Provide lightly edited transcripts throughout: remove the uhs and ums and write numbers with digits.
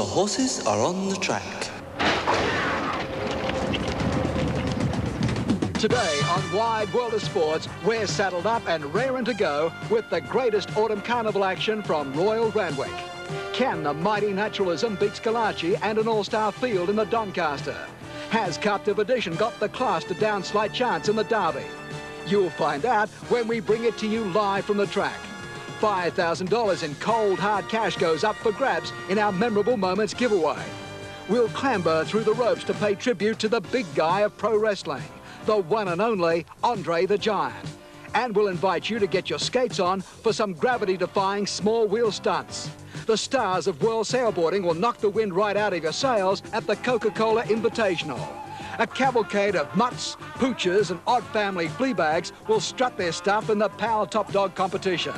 horses are on the track. Today on Wide World of Sports, we're saddled up and raring to go with the greatest autumn carnival action from Royal Randwick. Can the mighty Naturalism beat Scalacci and an all-star field in the Doncaster? Has Captive Edition got the class to down Slight Chance in the Derby? You'll find out when we bring it to you live from the track. $5,000 in cold, hard cash goes up for grabs in our Memorable Moments giveaway. We'll clamber through the ropes to pay tribute to the big guy of pro wrestling, the one and only Andre the Giant. And we'll invite you to get your skates on for some gravity-defying small wheel stunts. The stars of world sailboarding will knock the wind right out of your sails at the Coca-Cola Invitational. A cavalcade of mutts, poochers and odd family flea bags will strut their stuff in the Pal Top Dog competition.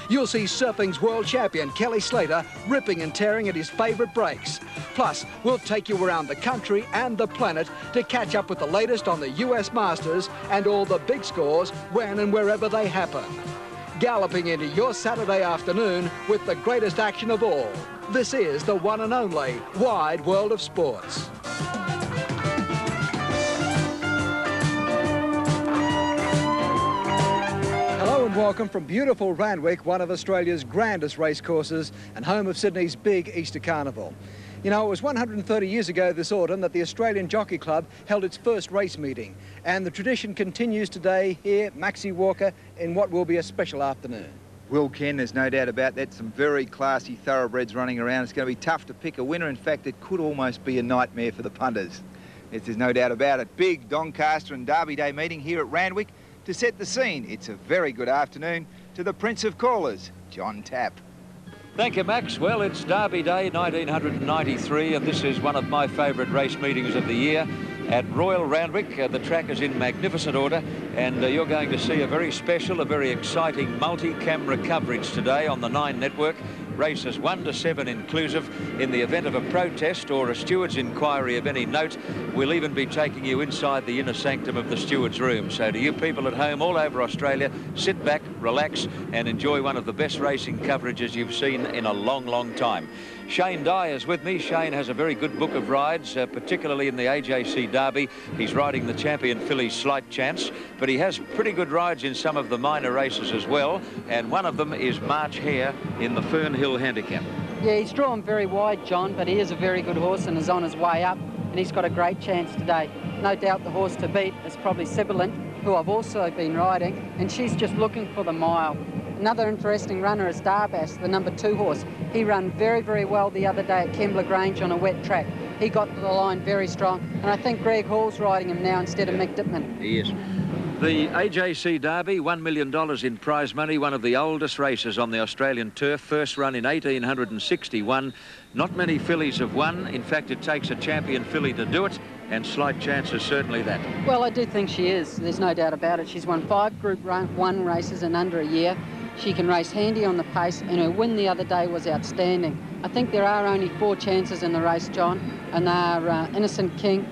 You'll see surfing's world champion Kelly Slater ripping and tearing at his favourite breaks. Plus, we'll take you around the country and the planet to catch up with the latest on the US Masters and all the big scores when and wherever they happen. Galloping into your Saturday afternoon with the greatest action of all. This is the one and only Wide World of Sports. Hello and welcome from beautiful Randwick, one of Australia's grandest racecourses and home of Sydney's big Easter Carnival. You know, it was 130 years ago this autumn that the Australian Jockey Club held its first race meeting, and the tradition continues today here at Maxie Walker in what will be a special afternoon. Will, Ken, there's no doubt about that. Some very classy thoroughbreds running around. It's going to be tough to pick a winner. In fact, it could almost be a nightmare for the punters. Yes, there's no doubt about it. Big Doncaster and Derby Day meeting here at Randwick to set the scene. It's a very good afternoon to the Prince of Callers, John Tapp. Thank you, Max. Well, it's Derby Day 1993, and this is one of my favourite race meetings of the year at Royal Randwick. The track is in magnificent order, and you're going to see a very special, a very exciting multi-camera coverage today on the Nine Network. Races 1 to 7 inclusive. In the event of a protest or a steward's inquiry of any note, we'll even be taking you inside the inner sanctum of the steward's room. So to you people at home all over Australia, sit back, relax and enjoy one of the best racing coverages you've seen in a long, long time. Shane Dye is with me. Shane has a very good book of rides, particularly in the AJC Derby. He's riding the champion filly Slight Chance, but he has pretty good rides in some of the minor races as well, and one of them is March Hare in the Fernhill Handicap. Yeah, he's drawn very wide, John, but he is a very good horse and is on his way up, and he's got a great chance today. No doubt the horse to beat is probably Sibilant, who I've also been riding, and she's just looking for the mile. Another interesting runner is Darbass, the number 2 horse. He ran very, very well the other day at Kembla Grange on a wet track. He got to the line very strong, and I think Greg Hall's riding him now instead of Mick Dittman. He is. The AJC Derby, $1 million in prize money, one of the oldest races on the Australian turf, first run in 1861. Not many fillies have won. In fact, it takes a champion filly to do it, and Slight Chance is certainly that. Well, I do think she is. There's no doubt about it. She's won 5 Group 1 races in under a year. She can race handy on the pace, and her win the other day was outstanding. I think there are only 4 chances in the race, John, and they are Innocent King,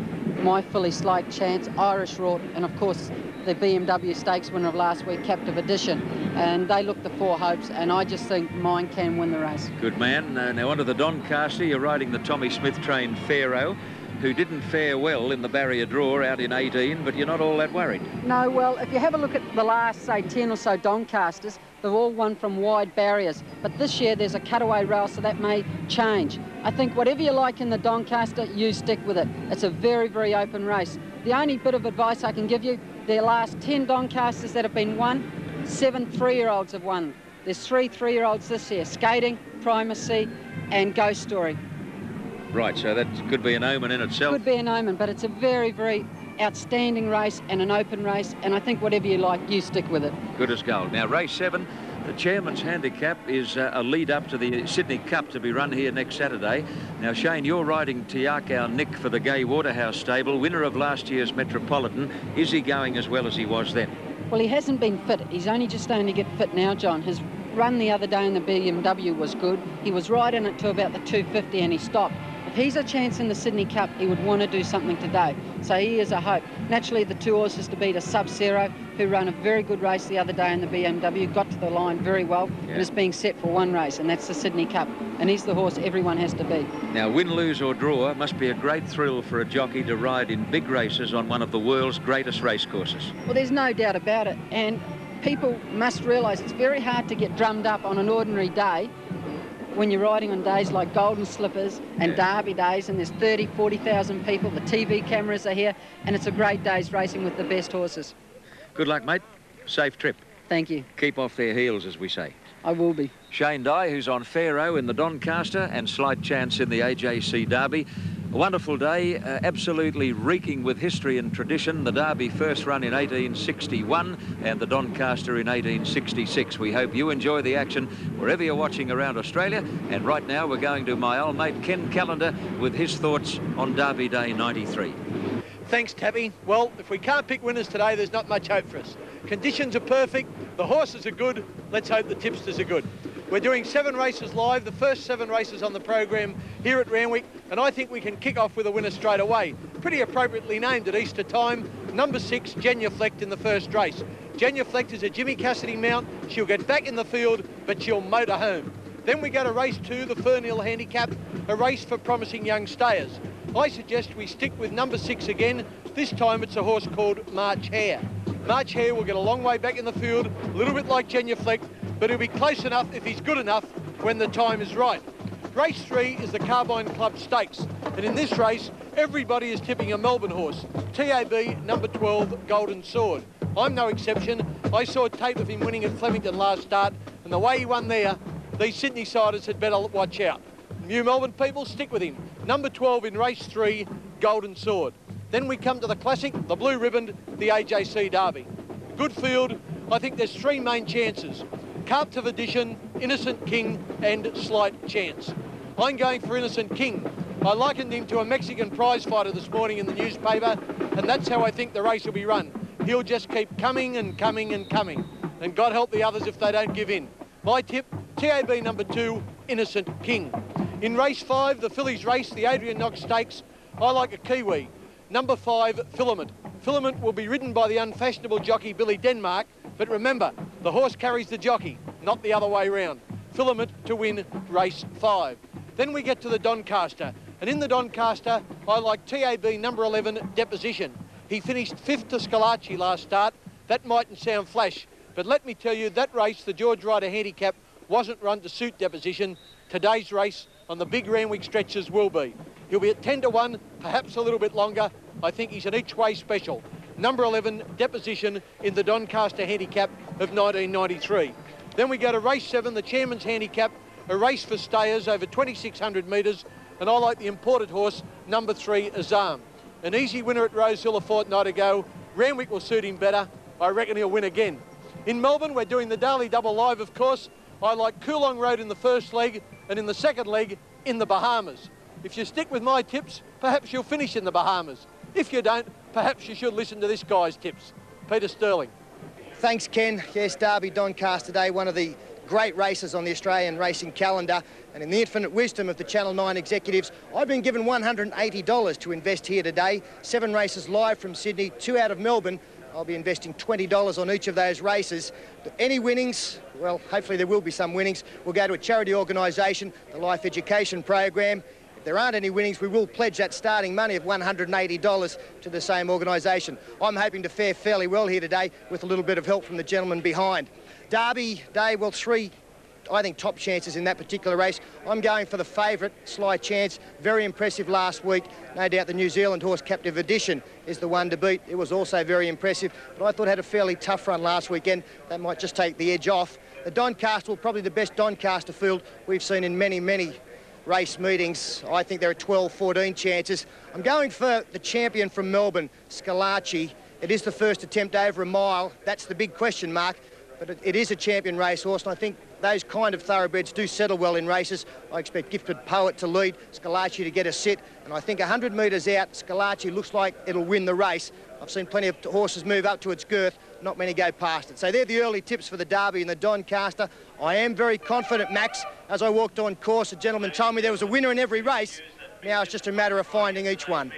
My Filly Slight Chance, Irish Rort, and of course the BMW Stakes winner of last week, Captive Edition. And they look the 4 hopes, and I just think mine can win the race. Good man. Now onto the Doncaster. You're riding the Tommy Smith trained Pharaoh, who didn't fare well in the barrier draw out in 18, but you're not all that worried. No, well, if you have a look at the last, say, 10 or so Doncasters, they've all won from wide barriers. But this year there's a cutaway rail, so that may change. I think whatever you like in the Doncaster, you stick with it. It's a very, very open race. The only bit of advice I can give you, their last 10 Doncasters that have been won, 7 3-year-olds have won. There's 3 3-year-olds this year, Skating, Primacy and Ghost Story. Right, so that could be an omen in itself. Could be an omen, but it's a very, very outstanding race and an open race, and I think whatever you like, you stick with it. Good as gold. Now, race 7, the Chairman's Handicap is a lead-up to the Sydney Cup to be run here next Saturday. Now, Shane, you're riding Tiakau Nick for the Gay Waterhouse stable, winner of last year's Metropolitan. Is he going as well as he was then? Well, he hasn't been fit. He's only just starting to get fit now, John. His run the other day in the BMW was good. He was riding it to about the 250 and he stopped. If he's a chance in the Sydney Cup, he would want to do something today. So he is a hope. Naturally, the 2 horses to beat are Sub-Zero, who ran a very good race the other day in the BMW, got to the line very well, and is being set for one race, and that's the Sydney Cup. And he's the horse everyone has to beat. Now, win, lose or draw, must be a great thrill for a jockey to ride in big races on one of the world's greatest racecourses. Well, there's no doubt about it, and people must realise it's very hard to get drummed up on an ordinary day when you're riding on days like Golden Slippers and Derby days, and there's 30, 40,000 people, the TV cameras are here, and it's a great day's racing with the best horses. Good luck, mate. Safe trip. Thank you. Keep off their heels, as we say. I will be. Shane Dye, who's on Pharaoh in the Doncaster and Slight Chance in the AJC Derby. A wonderful day, absolutely reeking with history and tradition. The Derby first run in 1861 and the Doncaster in 1866. We hope you enjoy the action wherever you're watching around Australia. And right now we're going to my old mate Ken Callender with his thoughts on Derby Day 93. Thanks, Tabby. Well, if we can't pick winners today, there's not much hope for us. Conditions are perfect, the horses are good, let's hope the tipsters are good. We're doing 7 races live, the first 7 races on the program here at Randwick, and I think we can kick off with a winner straight away. Pretty appropriately named at Easter time, number 6, Genuflect in the first race. Genuflect is a Jimmy Cassidy mount, she'll get back in the field, but she'll motor home. Then we go to race 2, the Fernhill Handicap, a race for promising young stayers. I suggest we stick with number 6 again. This time it's a horse called March Hare. March Hare will get a long way back in the field, a little bit like Genuflect, but he'll be close enough if he's good enough when the time is right. Race 3 is the Carbine Club Stakes, and in this race, everybody is tipping a Melbourne horse, TAB number 12, Golden Sword. I'm no exception. I saw a tape of him winning at Flemington last start, and the way he won there, these Sydney siders had better watch out. You Melbourne people, stick with him. Number 12 in race 3, Golden Sword. Then we come to the classic, the blue ribbon, the AJC Derby. Good field. I think there's 3 main chances. Carptive Edition, Innocent King and Slight Chance. I'm going for Innocent King. I likened him to a Mexican prize fighter this morning in the newspaper, and that's how I think the race will be run. He'll just keep coming and coming and coming. And God help the others if they don't give in. My tip, TAB number 2, Innocent King. In race 5, the Fillies race, the Adrian Knox Stakes, I like a Kiwi. Number 5, Filament. Filament will be ridden by the unfashionable jockey Billy Denmark, but remember, the horse carries the jockey, not the other way round. Filament to win race 5. Then we get to the Doncaster, and in the Doncaster, I like TAB number 11, Deposition. He finished 5th to Scalacci last start. That mightn't sound flash, but let me tell you, that race, the George Ryder Handicap, wasn't run to suit Deposition. Today's race on the big Randwick stretches will be. He'll be at 10 to 1, perhaps a little bit longer. I think he's an each-way special. Number 11, Deposition in the Doncaster Handicap of 1993. Then we go to race 7, the Chairman's Handicap, a race for stayers over 2,600 metres, and I like the imported horse, number 3, Azam. An easy winner at Rosehill a fortnight ago. Randwick will suit him better. I reckon he'll win again. In Melbourne, we're doing the Daly Double live, of course. I like Coolong Road in the first leg, and in the second leg, in the Bahamas. If you stick with my tips, perhaps you'll finish in the Bahamas. If you don't, perhaps you should listen to this guy's tips. Peter Sterling. Thanks, Ken. Yes, Derby Doncaster Day, one of the great races on the Australian racing calendar. And in the infinite wisdom of the Channel 9 executives, I've been given $180 to invest here today. 7 races live from Sydney, 2 out of Melbourne. I'll be investing $20 on each of those races. Any winnings, well, hopefully there will be some winnings, will go to a charity organisation, the Life Education Program. If there aren't any winnings, we will pledge that starting money of $180 to the same organisation. I'm hoping to fare fairly well here today with a little bit of help from the gentleman behind. Derby Day, well, 3, I think, top chances in that particular race. I'm going for the favourite, Slight Chance. Very impressive last week. No doubt the New Zealand horse, Captive Edition, is the one to beat. It was also very impressive, but I thought it had a fairly tough run last weekend. That might just take the edge off. The Doncaster, probably the best Doncaster field we've seen in many, many race meetings. I think there are 12, 14 chances. I'm going for the champion from Melbourne, Scalacci. It is the first attempt over a mile. That's the big question mark, but it is a champion racehorse, and I think those kind of thoroughbreds do settle well in races. I expect Gifted Poet to lead, Scalacci to get a sit, and I think 100 metres out, Scalacci looks like it'll win the race. I've seen plenty of horses move up to its girth, not many go past it. So they're the early tips for the Derby and the Doncaster. I am very confident, Max. As I walked on course, a gentleman told me there was a winner in every race. Now it's just a matter of finding each one.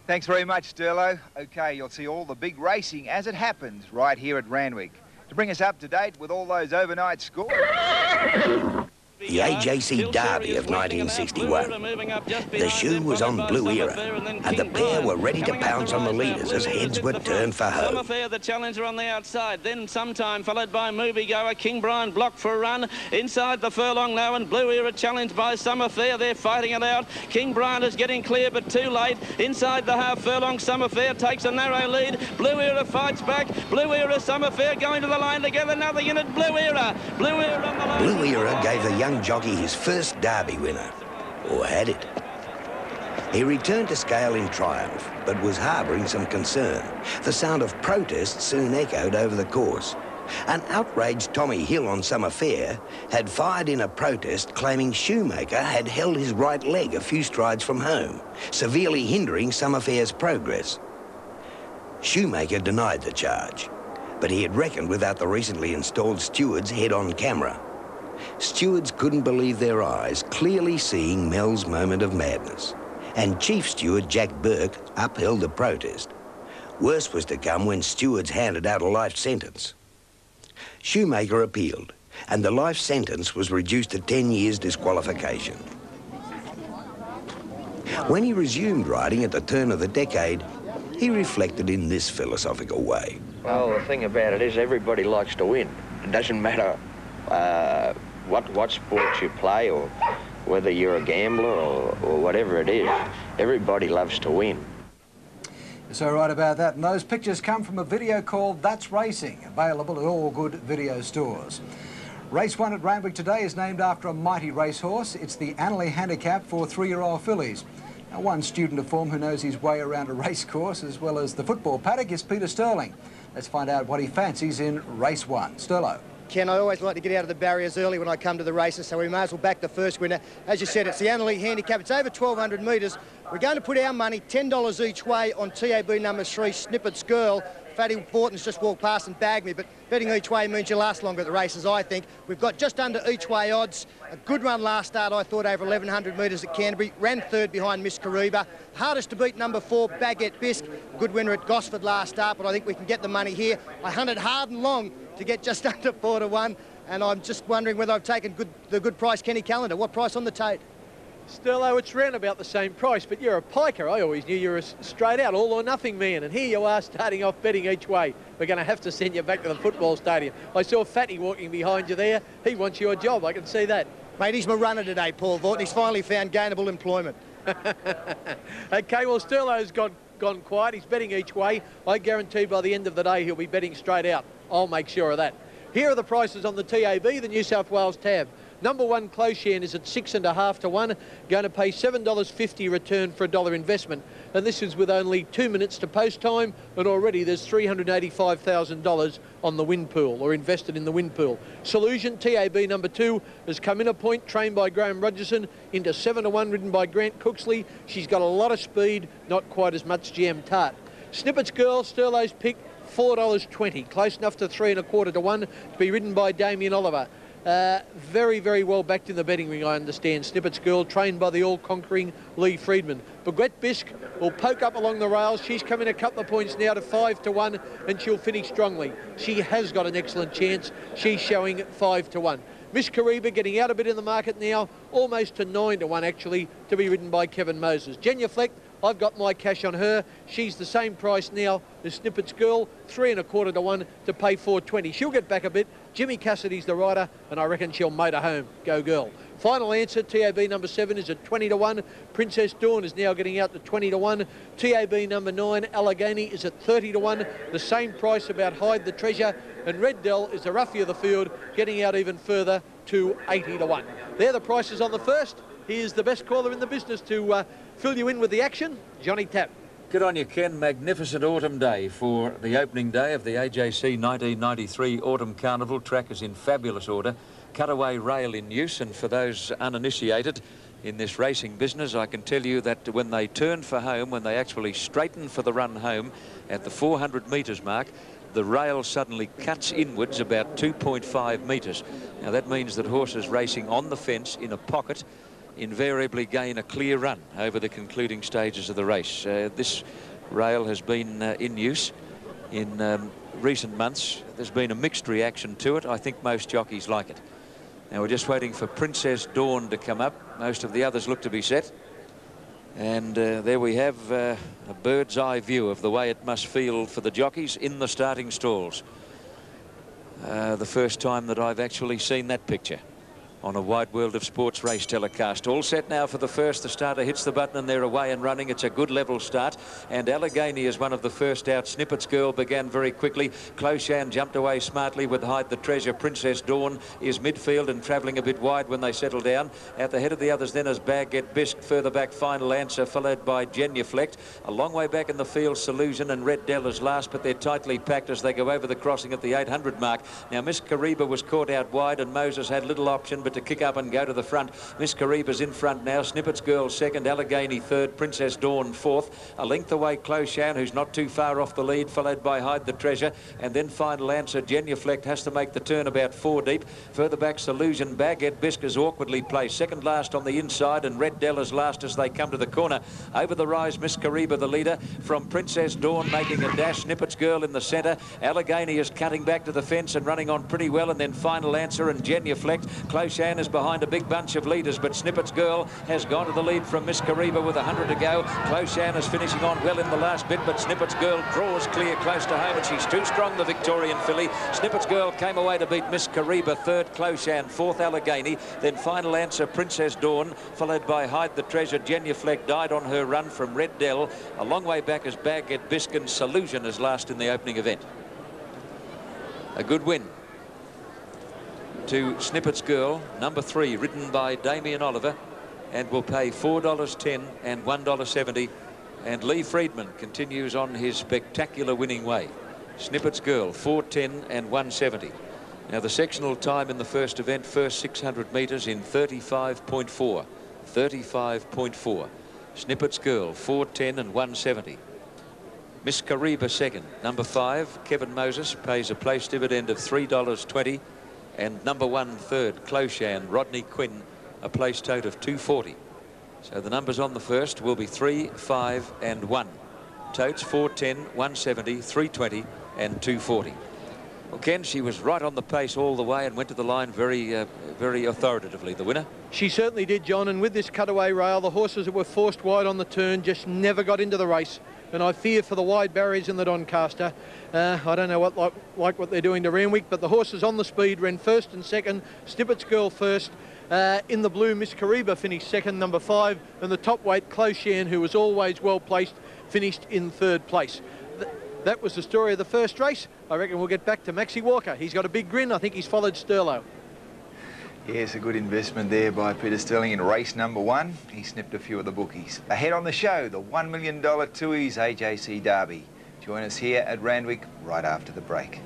Thanks very much, Sterlo. OK, you'll see all the big racing as it happens right here at Randwick. To bring us up to date with all those overnight scores... The AJC Derby of 1961. The shoe was on Blue Era, and the pair were ready to pounce on the leaders as heads were turned for home. Summerfair, the challenger on the outside, then Sometime followed by Moviegoer. King Brian blocked for a run. Inside the furlong now, and Blue Era challenged by Summerfair. They're fighting it out. King Brian is getting clear, but too late. Inside the half furlong, Summerfair takes a narrow lead. Blue Era fights back. Blue Era, Summerfair going to the line together. Another unit, Blue Era. Blue Era on the line. Blue Era gave the young jockey his first Derby winner, or had it. He returned to scale in triumph, but was harbouring some concern. The sound of protest soon echoed over the course. An outraged Tommy Hill on Summerfair had fired in a protest claiming Shoemaker had held his right leg a few strides from home, severely hindering Summerfair's progress. Shoemaker denied the charge, but he had reckoned without the recently installed steward's head on camera. Stewards couldn't believe their eyes, clearly seeing Mel's moment of madness. And Chief Steward Jack Burke upheld the protest. Worse was to come when stewards handed out a life sentence. Shoemaker appealed, and the life sentence was reduced to 10 years disqualification. When he resumed riding at the turn of the decade, he reflected in this philosophical way. Well, the thing about it is everybody likes to win. It doesn't matter what sports you play or whether you're a gambler or whatever it is. Everybody loves to win. You're so right about that. And those pictures come from a video called That's Racing, available at all good video stores. Race 1 at Randwick today is named after a mighty racehorse. It's the Annerley Handicap for 3-year-old fillies. Now, one student of form who knows his way around a racecourse as well as the football paddock is Peter Sterling. Let's find out what he fancies in Race 1. Sterlo. Ken, I always like to get out of the barriers early when I come to the races, so we may as well back the first winner. As you said, it's the Annerley Handicap. It's over 1,200 metres. We're going to put our money, $10 each way, on TAB number 3, Snippets Girl. Fatty Borton's just walked past and bagged me, but betting each way means you last longer at the races, I think. We've got just under each way odds. A good run last start, I thought, over 1,100 metres at Canterbury. Ran third behind Miss Kariba. Hardest to beat, number 4, Baguette Bisque. Good winner at Gosford last start, but I think we can get the money here. I hunted hard and long to get just under 4 to 1, and I'm just wondering whether I've taken the good price Kenny Calendar. What price on the Tate? Sterlo, it's round about the same price, but you're a piker. I always knew you were a straight out, all or nothing man, and here you are starting off betting each way. We're going to have to send you back to the football stadium. I saw Fatty walking behind you there. He wants your job, I can see that. Mate, he's my runner today, Paul Vorton. He's finally found gainable employment. OK, well, Sterlo's gone quiet. He's betting each way. I guarantee by the end of the day he'll be betting straight out. I'll make sure of that. Here are the prices on the TAB, the New South Wales tab. Number 1, Closhan, is at 6.5 to 1, going to pay $7.50 return for $1 investment. And this is with only 2 minutes to post time, and already there's $385,000 on the win pool, or invested in the win pool. Solution, TAB number 2, has come in a point, trained by Graham Rogerson, into 7 to 1, ridden by Grant Cooksley. She's got a lot of speed, not quite as much Jam Tart. Snippets Girl, Sterlo's pick, $4.20, close enough to 3.25 to 1, to be ridden by Damien Oliver. Very, very well backed in the betting ring, I understand. Snippets Girl, trained by the all-conquering Lee Friedman. Baguette Bisque will poke up along the rails. She's come in a couple of points now to 5 to 1, and she'll finish strongly. She has got an excellent chance. She's showing 5 to 1. Miss Kariba getting out a bit in the market now, almost to 9 to 1 actually, to be ridden by Kevin Moses. Genuflect, I've got my cash on her. She's the same price now as Snippets Girl, 3.25 to 1 to pay $4.20. She'll get back a bit. Jimmy Cassidy's the rider, and I reckon she'll motor home. Go Girl. Final answer, TAB number 7 is at 20 to 1. Princess Dawn is now getting out to 20 to 1. TAB number 9, Allegheny, is at 30 to 1. The same price about Hide the Treasure. And Red Dell is the roughie of the field, getting out even further to 80 to 1. They're the prices on the first. Here's the best caller in the business to fill you in with the action, Johnny Tapp. Good on you, Ken. Magnificent autumn day for the opening day of the AJC 1993 Autumn Carnival. Track is in fabulous order. Cutaway rail in use, and for those uninitiated in this racing business, I can tell you that when they turn for home, when they actually straighten for the run home at the 400 metres mark, the rail suddenly cuts inwards about 2.5 metres. Now that means that horses racing on the fence in a pocket invariably gain a clear run over the concluding stages of the race. This rail has been in use in recent months. There's been a mixed reaction to it. I think most jockeys like it. Now we're just waiting for Princess Dawn to come up. Most of the others look to be set. And there we have a bird's eye view of the way it must feel for the jockeys in the starting stalls. The first time that I've actually seen that picture on a Wide World of Sports race telecast. All set now for the first. The starter hits the button and they're away and running. It's a good level start, and Allegheny is one of the first out. Snippet's Girl began very quickly. Closhan jumped away smartly with Hide the Treasure. Princess Dawn is midfield and travelling a bit wide when they settle down. At the head of the others then is Bag Get Bisque. Further back Final Answer, followed by Genuflect. A long way back in the field Solution and Red Dell is last, but they're tightly packed as they go over the crossing at the 800 mark. Now Miss Kariba was caught out wide and Moses had little option but to kick up and go to the front. Miss Kariba's in front now. Snippet's Girl second, Allegheny third, Princess Dawn fourth. A length away Closhan, who's not too far off the lead, followed by Hide the Treasure, and then Final Answer. Genuflect has to make the turn about 4 deep. Further back Solution. Baguette Bisque is awkwardly placed second last on the inside, and Red Dell is last as they come to the corner. Over the rise Miss Kariba the leader, from Princess Dawn making a dash. Snippet's Girl in the centre. Allegheny is cutting back to the fence and running on pretty well, and then Final Answer and Genuflect. Closhan is behind a big bunch of leaders, but Snippet's Girl has gone to the lead from Miss Kariba with 100 to go. Closhan is finishing on well in the last bit, but Snippet's Girl draws clear close to home, and she's too strong, the Victorian filly. Snippet's Girl came away to beat Miss Kariba third, Closhan fourth, Allegheny, then Final Answer, Princess Dawn, followed by Hide the Treasure. Genuflect died on her run from Red Dell. A long way back as Bag Get Bisque, and Solution is last in the opening event. A good win to Snippet's Girl, number 3, ridden by Damien Oliver, and will pay $4.10 and $1.70. And Lee Friedman continues on his spectacular winning way. Snippet's Girl, $4.10 and $1.70. Now the sectional time in the first event, first 600 metres in 35.4. 35.4. Snippet's Girl, $4.10 and $1.70. Miss Kariba second, number 5, Kevin Moses, pays a place dividend of $3.20. And number 1 third, Closhan, Rodney Quinn, a place tote of $2.40. So the numbers on the first will be 3, 5 and 1. Totes $4.10, $1.70, $3.20 and $2.40. Well, Ken, she was right on the pace all the way and went to the line very, very authoritatively, the winner. She certainly did, John, and with this cutaway rail, the horses that were forced wide on the turn just never got into the race. And I fear for the wide barriers in the Doncaster. I don't know what they're doing to Randwick, but the horses on the speed ran first and second. Snippet's Girl first. In the blue, Miss Kariba finished second, number 5, and the top weight, Closhan, who was always well placed, finished in third place. That was the story of the first race. I reckon we'll get back to Maxie Walker. He's got a big grin. I think he's followed Sterlo. Yes, a good investment there by Peter Sterling in race number 1. He snipped a few of the bookies. Ahead on the show, the $1 million Tui's AJC Derby. Join us here at Randwick right after the break.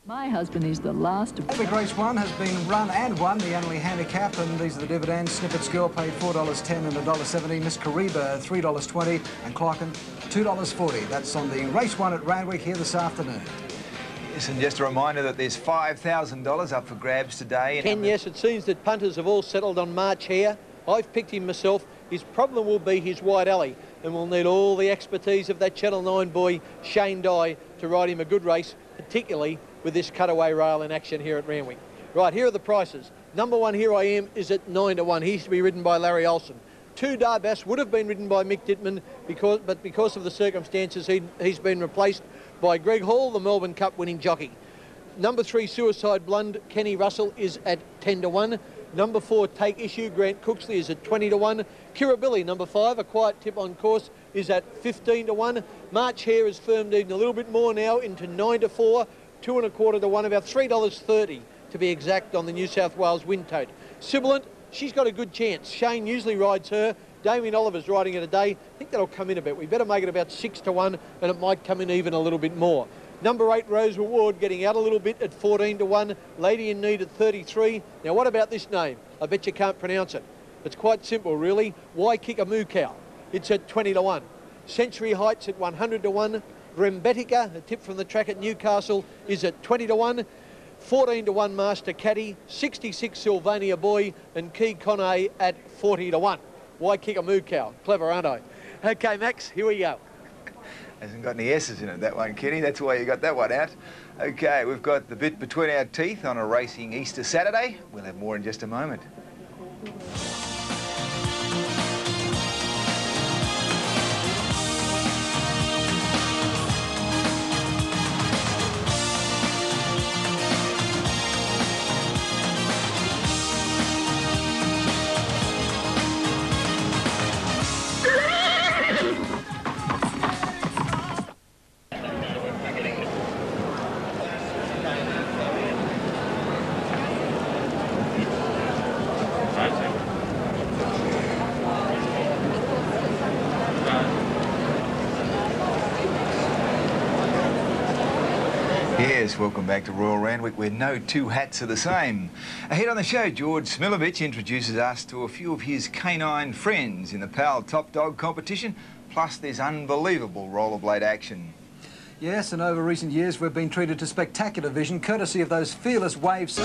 My husband is the last of... Randwick Race 1 has been run and won, the only handicap, and these are the dividends. Snippet's Girl paid $4.10 and $1.70. Miss Kariba, $3.20, and Clocken, $2.40. That's on the Race 1 at Randwick here this afternoon. Yes, and just a reminder that there's $5,000 up for grabs today. Ken, yes, it seems that punters have all settled on March Hare. I've picked him myself. His problem will be his wide alley, and we'll need all the expertise of that Channel 9 boy, Shane Dye, to ride him a good race, particularly with this cutaway rail in action here at Randwick. Right, here are the prices. Number 1, Here I Am, is at 9 to 1. He's to be ridden by Larry Olsen. 2, Darbas would have been ridden by Mick Dittman, but because of the circumstances, he's been replaced by Greg Hall, the Melbourne Cup winning jockey. Number 3, Suicide Blonde, Kenny Russell, is at 10 to 1. Number 4, Take Issue, Grant Cooksley, is at 20 to 1. Kirribilli, number 5, A Quiet Tip on Course, is at 15 to 1. March Hare is firmed even a little bit more now into 9 to 4. 2 1/4 to 1, about $3.30 to be exact on the New South Wales Wind Tote. Sibilant, she's got a good chance. Shane usually rides her. Damien Oliver's riding it today. I think that'll come in a bit. We better make it about 6 to 1, and it might come in even a little bit more. Number 8, Rose Reward, getting out a little bit at 14 to 1. Lady in Need at 33. Now, what about this name? I bet you can't pronounce it. It's quite simple, really. Why Kick a Moo Cow? It's at 20 to 1. Century Heights at 100 to 1. Rembetica, a tip from the track at Newcastle, is at 20 to 1. 14 to 1 Master Caddy, 66 Sylvania Boy, and Key Conne at 40 to 1. Why Kick a Moo Cow? Clever, aren't I? Okay, Max, here we go. Hasn't got any S's in it, that one, Kenny. That's why you got that one out. Okay, we've got the bit between our teeth on a racing Easter Saturday. We'll have more in just a moment. Yes, welcome back to Royal Randwick, where no two hats are the same. Ahead on the show, George Smilovich introduces us to a few of his canine friends in the PAL Top Dog competition, plus there's unbelievable rollerblade action. Yes, and over recent years we've been treated to spectacular vision, courtesy of those fearless waves.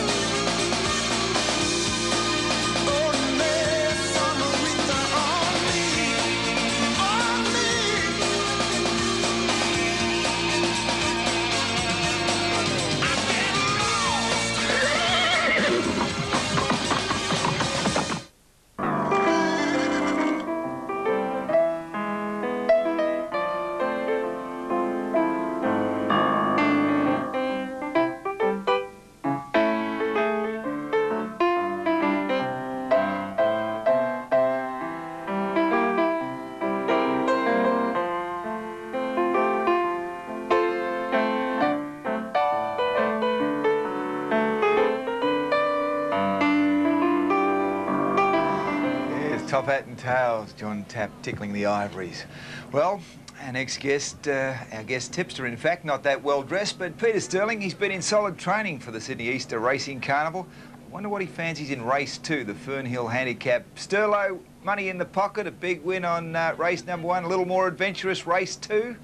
Top hat and tails, John Tapp tickling the ivories. Well, our next guest, our guest tipster, in fact, not that well dressed, but Peter Sterling. He's been in solid training for the Sydney Easter Racing Carnival. I wonder what he fancies in race 2, the Fernhill Handicap. Sterlo, money in the pocket, a big win on race number 1, a little more adventurous race 2.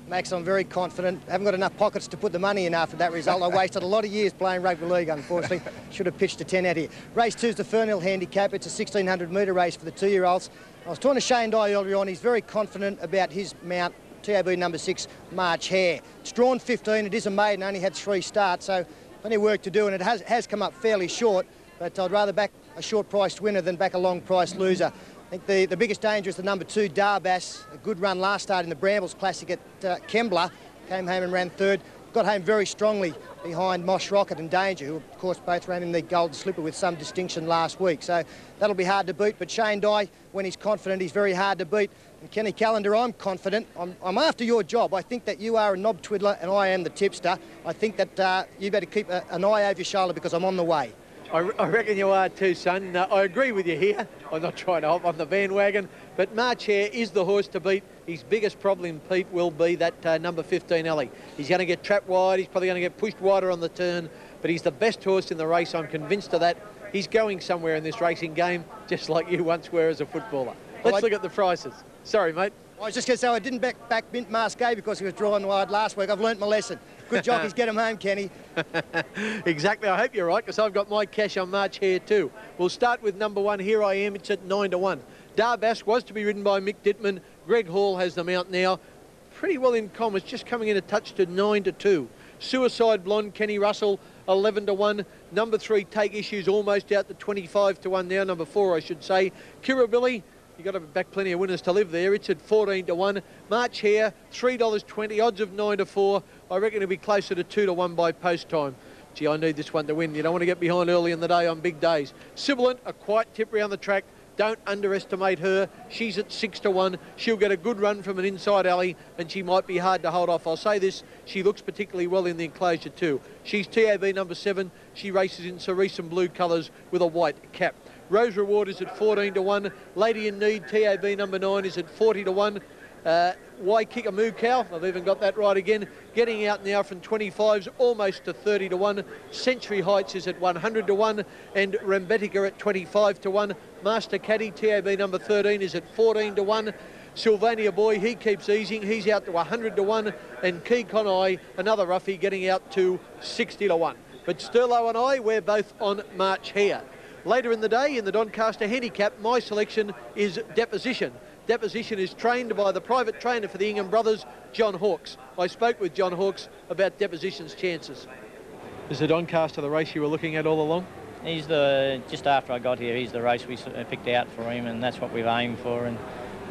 Max, I'm very confident. I haven't got enough pockets to put the money in after that result. I wasted a lot of years playing rugby league, unfortunately. Should have pitched a 10 out here. Race 2 is the Fernhill Handicap. It's a 1,600-metre race for the 2-year-olds. I was talking to Shane Dye earlier on. He's very confident about his mount, TAB number 6, March Hare. It's drawn 15. It is a maiden, only had 3 starts, so plenty of work to do, and it has come up fairly short, but I'd rather back a short-priced winner than back a long-priced loser. I think the biggest danger is the number 2, Darbass. A good run last start in the Brambles Classic at Kembla. Came home and ran 3rd. Got home very strongly behind Mosh Rocket and Danger, who of course both ran in the Golden Slipper with some distinction last week. So that'll be hard to beat. But Shane Dye, when he's confident, he's very hard to beat. And Kenny Callender, I'm confident. I'm after your job. I think that you are a knob twiddler and I am the tipster. I think that you better keep an eye over your shoulder because I'm on the way. I reckon you are too, son. I agree with you here. I'm not trying to hop on the bandwagon, but March Hare is the horse to beat. His biggest problem, Pete, will be that number 15, Ellie. He's going to get trapped wide. He's probably going to get pushed wider on the turn, but he's the best horse in the race. I'm convinced of that. He's going somewhere in this racing game, just like you once were as a footballer. Let's look at the prices. Sorry, mate. I was just going to say I didn't back Mint Masqué because he was drawn wide last week. I've learnt my lesson. Good jockeys, get him home, Kenny. Exactly. I hope you're right, because I've got my cash on March Hare too. We'll start with number 1, Here I Am. It's at 9 to 1. Darbass was to be ridden by Mick Dittman. Greg Hall has them out now. Pretty well in commas, just coming in a touch to 9 to 2. Suicide Blonde, Kenny Russell, 11 to 1. Number 3, Take Issues, almost out to 25 to 1 now. Number 4, I should say. Kirribilli. You've got to back plenty of winners to live there. It's at 14 to 1. March Hare, $3.20, odds of 9 to 4. I reckon it'll be closer to 2 to 1 by post time. Gee, I need this one to win. You don't want to get behind early in the day on big days. Sibilant, a quiet tip round the track. Don't underestimate her. She's at 6 to 1. She'll get a good run from an inside alley, and she might be hard to hold off. I'll say this, she looks particularly well in the enclosure too. She's TAB number 7. She races in cerise and blue colours with a white cap. Rose Reward is at 14 to 1. Lady in Need, TAB number 9, is at 40 to 1. Waikika Cow, I've even got that right again, getting out now from 25s almost to 30 to 1. Century Heights is at 100 to 1, and Rembetica at 25 to 1. Master Caddy, TAB number 13, is at 14 to 1. Sylvania Boy, he keeps easing, he's out to 100 to 1, and Key Conai, another roughie, getting out to 60 to 1. But Sterlo and I, we're both on March Hare. Later in the day, in the Doncaster Handicap, my selection is Deposition. Deposition is trained by the private trainer for the Ingham brothers, John Hawkes. I spoke with John Hawkes about Deposition's chances. Is the Doncaster the race you were looking at all along? He's just after I got here, he's the race we picked out for him, and that's what we've aimed for. And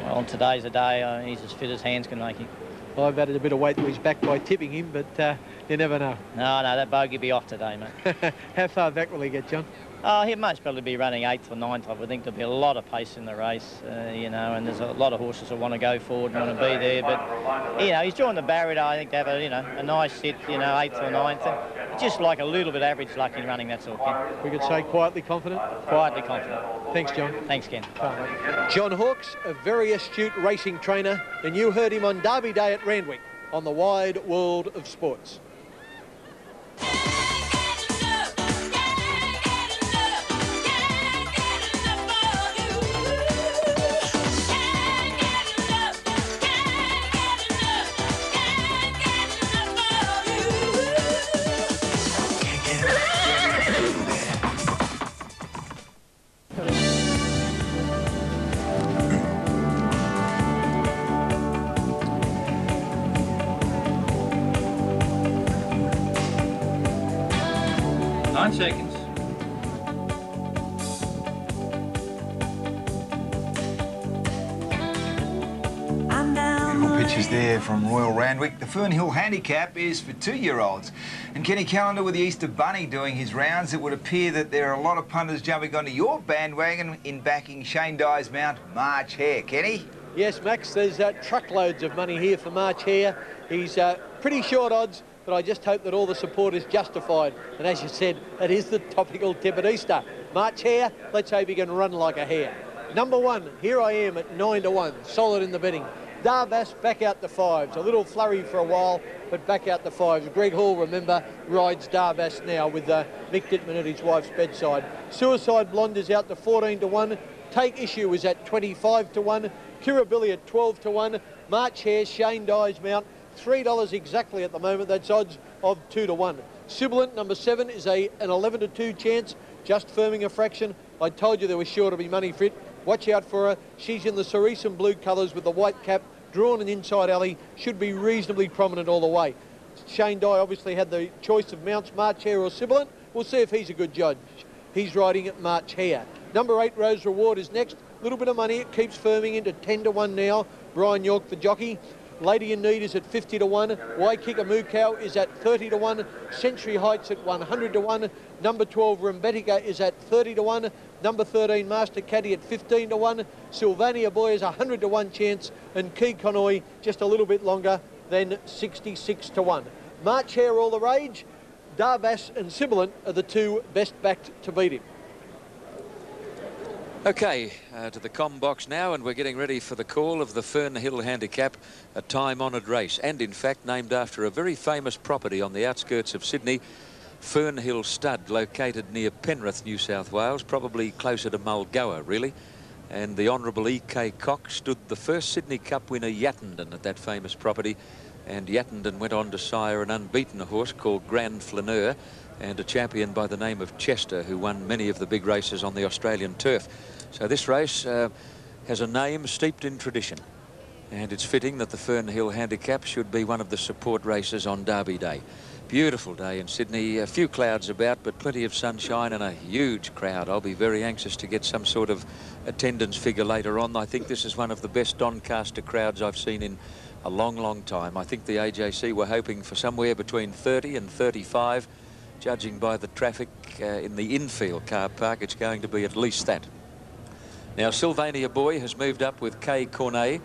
on today's the day, he's as fit as hands can make him. I've added a bit of weight to his back by tipping him, but you never know. No, that bogey will be off today, mate. How far back will he get, John? Oh, he'll most probably be running 8th or 9th. I would think there'll be a lot of pace in the race, you know, and there's a lot of horses that want to go forward and want to be there. But, you know, he's drawing the barrier, I think, to have a nice sit, you know, 8th or 9th. And just like a little bit average luck in running, that's all, Ken. We could say quietly confident? Quietly confident. Thanks, John. Thanks, Ken. John Hawkes, a very astute racing trainer, and you heard him on Derby Day at Randwick on the Wide World of Sports. Seconds. Beautiful pictures there from Royal Randwick. The Fernhill Handicap is for 2-year-olds. And Kenny Callender with the Easter Bunny doing his rounds. It would appear that there are a lot of punters jumping onto your bandwagon in backing Shane Dye's mount, March Hare. Kenny? Yes, Max, there's truckloads of money here for March Hare. He's pretty short odds, but I just hope that all the support is justified. And as you said, it is the topical tip at Easter. March Hare, let's hope he can run like a hare. Number 1, Here I Am at 9 to 1, solid in the betting. Darbass back out the 5s, a little flurry for a while, but back out the 5s. Greg Hall, remember, rides Darbass now with Mick Dittman at his wife's bedside. Suicide Blonde is out to 14 to 1. Take Issue is at 25 to 1. Kirribilli at 12 to 1. March Hare, Shane Dye's mount, $3 exactly at the moment. That's odds of 2 to 1. Sibilant, number 7, is an 11 to 2 chance, just firming a fraction. I told you there was sure to be money fit. Watch out for her. She's in the cerise and blue colours with the white cap, drawn an inside alley, should be reasonably prominent all the way. Shane Dye obviously had the choice of mounts, March Hare or Sibilant. We'll see if he's a good judge. He's riding at March Hare. Number 8, Rose Reward, is next. Little bit of money, it keeps firming into 10 to 1 now. Brian York, the jockey. Lady in Need is at 50 to 1. Waikika Cow is at 30 to 1. Century Heights at 100 to 1. Number 12, Rembetica, is at 30 to 1. Number 13, Master Caddy, at 15 to 1. Sylvania Boy is 100 to 1 chance. And Key Conoi just a little bit longer than 66 to 1. March Hare all the rage. Darbass and Sibilant are the 2 best backed to beat him. Okay, to the com box now, and we're getting ready for the call of the Fernhill Handicap, a time-honoured race, and in fact named after a very famous property on the outskirts of Sydney, Fernhill Stud, located near Penrith, New South Wales, probably closer to Mulgoa, really. And the Honourable E.K. Cox stood the first Sydney Cup winner, Yattenden, at that famous property, and Yattenden went on to sire an unbeaten horse called Grand Flaneur, and a champion by the name of Chester, who won many of the big races on the Australian turf. So this race has a name steeped in tradition, and it's fitting that the Fernhill Handicap should be one of the support races on Derby Day. Beautiful day in Sydney, a few clouds about, but plenty of sunshine and a huge crowd. I'll be very anxious to get some sort of attendance figure later on. I think this is one of the best Doncaster crowds I've seen in a long, long time. I think the AJC were hoping for somewhere between 30 and 35. Judging by the traffic in the infield car park, it's going to be at least that. Now, Sylvania Boy has moved up with Kay Cornet,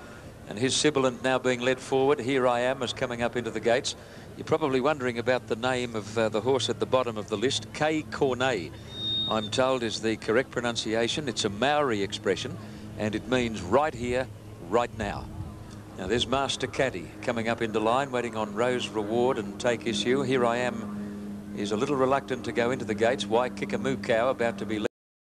and his Sibilant now being led forward. Here I Am is coming up into the gates. You're probably wondering about the name of the horse at the bottom of the list. Kay Cornet, I'm told, is the correct pronunciation. It's a Maori expression, and it means right here, right now. Now there's Master Caddy coming up into line, waiting on Rose Reward and Take Issue. Here I Am is a little reluctant to go into the gates. Waikika Mukau about to be